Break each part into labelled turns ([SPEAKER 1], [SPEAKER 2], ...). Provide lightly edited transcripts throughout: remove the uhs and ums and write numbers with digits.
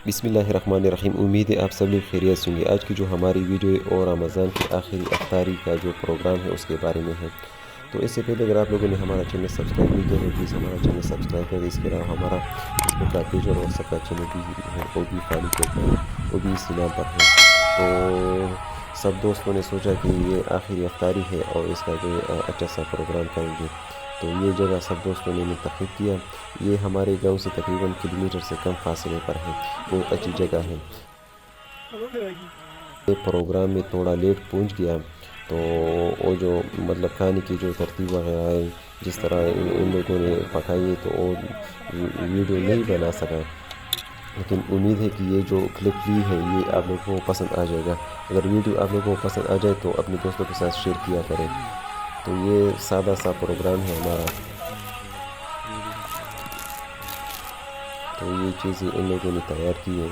[SPEAKER 1] बिस्मिल्लाहिर्रहमानिर्रहीम। उम्मीद है आप सब लोग खैरियत से होंगे। आज की जो हमारी वीडियो है और रमज़ान की आखिरी अफ्तारी का जो प्रोग्राम है उसके बारे में है। तो इससे पहले अगर आप लोगों ने हमारा चैनल सब्सक्राइब नहीं किया है प्लीज़ हमारा चैनल सब्सक्राइब करें। इसके अलावा हमारा फेसबुक का पेज और व्हाट्सएप का चैनल भी है वो भी फॉलो करते हैं, वो भी इसी नाम पर है। तो सब दोस्तों ने सोचा कि ये आखिरी अफ्तारी है और इसका जो अच्छा सा प्रोग्राम करेंगे। तो ये जगह सब दोस्तों ने मुंतखब किया। ये हमारे गांव से तकरीबन किलोमीटर से कम फासले पर है, बहुत अच्छी जगह है। ये प्रोग्राम में थोड़ा लेट पहुंच गया तो वो जो मतलब खाने की जो तरतीब वगैरह है जिस तरह इन लोगों ने पकाई है तो वो वीडियो नहीं बना सका। लेकिन उम्मीद है कि ये जो क्लिप ली है ये आप लोगों को पसंद आ जाएगा। अगर वीडियो आप लोगों को पसंद आ जाए तो अपने दोस्तों के साथ शेयर किया करें। तो ये सादा सा प्रोग्राम है हमारा। तो ये चीज़ें इन लोगों ने तैयार की है।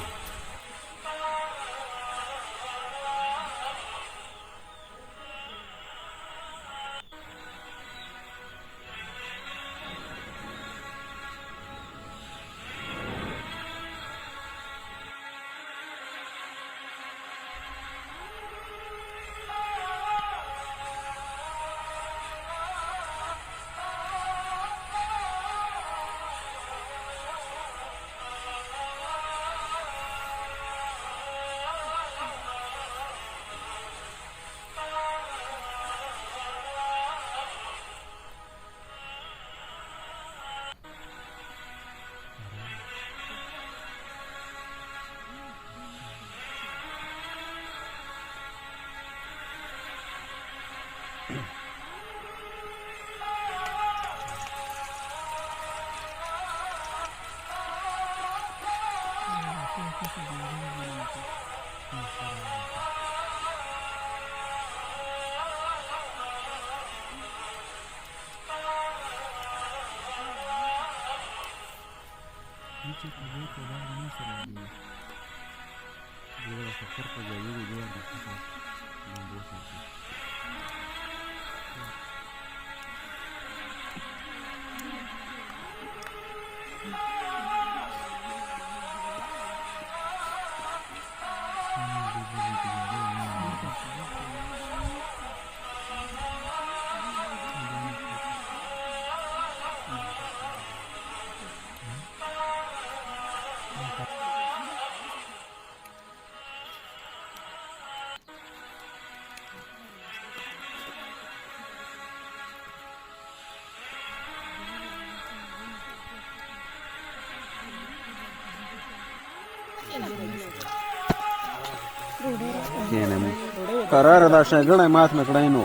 [SPEAKER 2] قرار دا شګړې مات نکړای نو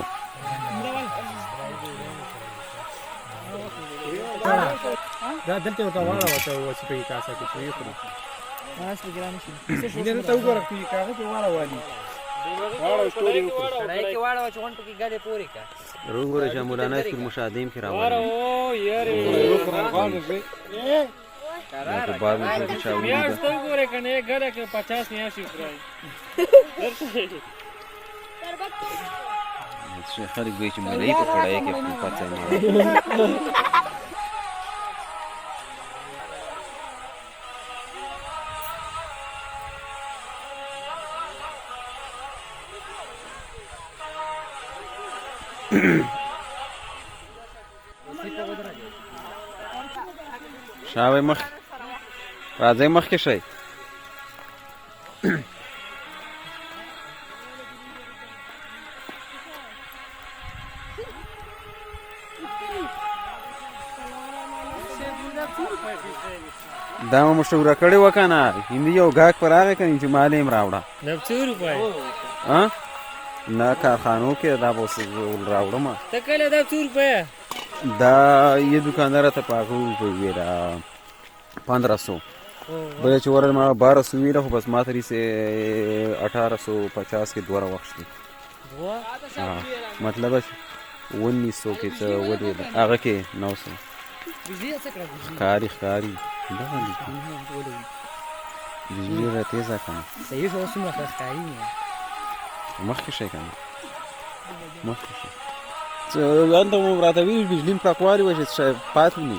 [SPEAKER 3] دا دلته ورته واړه وته و چې په کاسه کې پوي کړو خلاص وګرانه شي دې ته وګوره په کاغذ کې واړه وادي واړه ستوري وکړه راي کې واړه چې وانټو کې ګاډي پوري کا
[SPEAKER 2] روغره چې مولانا فیر مشاهدیم کې راوړل
[SPEAKER 3] واړه او یاره قربان دې
[SPEAKER 2] قرار بعد میں چاوي
[SPEAKER 3] بیا ستو وګوره کنه ګاډه کې 50 نه شي پرای
[SPEAKER 2] چې خلک به چې مړی په پړای کې په پاتې نه شاوې مخ راځي مخ کې شي دا مو مشوره کړې وکنه هندي یو غاک پر هغه کني چې مالیم راوړه
[SPEAKER 3] 90 روپے
[SPEAKER 2] ها نه کارخانو کې دا بوس راوړم
[SPEAKER 3] ته کله 90 روپے
[SPEAKER 2] دا ये दुकानदार था पागल पे वेरा 1500 बड़े चोर में 1200 वेरा हो बस माथरी से 1850 के द्वारा वक्त थी मतलब 1900 के तो वो दे आगे के 900 कारी कारी ده बिजली रहती है कम
[SPEAKER 3] सही सोच में रखा कारी
[SPEAKER 2] مخکې شي کنه مخکې شي انت مو راته ویل بجلی پاکوالي وشي چې پات نه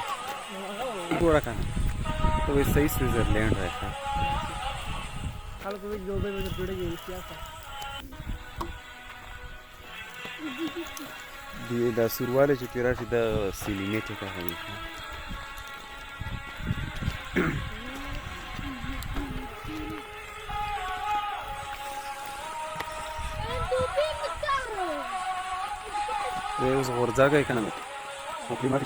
[SPEAKER 2] ګوره کنه ته وایي صحیح سویزرلینډ راځه
[SPEAKER 3] خلق وجه جو بيبي جوړيږي سیاسه
[SPEAKER 2] دا سورواله چې تیراشي د سیلینه ته کوي اوس ورځاګه کنه خو په ماته